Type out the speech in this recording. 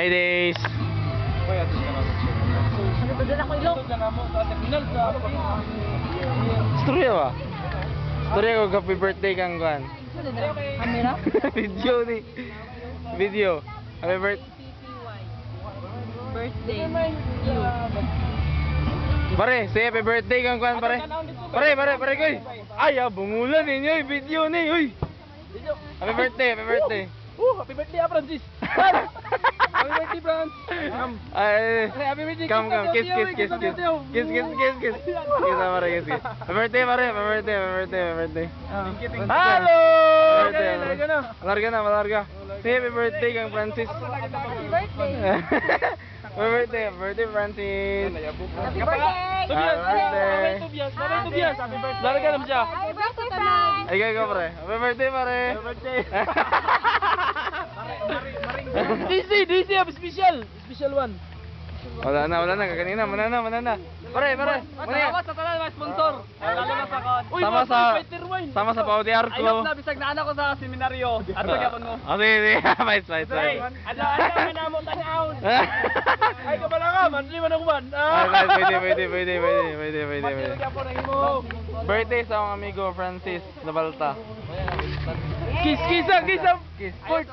Hi Days. Storya ba? Storya ko happy birthday kang kuan. Kamera? Video ni. Video. Happy birthday. Birthday. Pare, say happy birthday kang kuan pare. Pare koy. Ay, bungulan ninyo video ni, uy. Happy birthday, happy birthday. Happy birthday, Francis! Happy birthday, Franz! Ay, Happy birthday, come, kiss. Kiss, pare, kiss. Happy birthday, pare, happy birthday. Hello! Malarga. Say happy birthday kang Francis. Happy birthday. Happy birthday, Francis. Happy birthday. Tobias! Happy birthday! Larga naman siya! Happy birthday, Franz. Ay, go, pare. Happy birthday, pare. Happy birthday! DC, special! Special one! Wala na, kakanina, manana. Pare. Salamat sa tanan, mga sponsor! Lalo na sa kon. Uy, Sama sa fighter wine! Sama sa Paudi Ayok Arco. na, bisag na anak ko sa seminaryo. At pagkapon mo. Sige. Fight. Ano na mo tanawon? Ay, kabala ka, manli man ako man. Pwede. Matilog po ng imo. Birthday sa akong amigo Francis Labalta. Kiss. Kiss. Sport.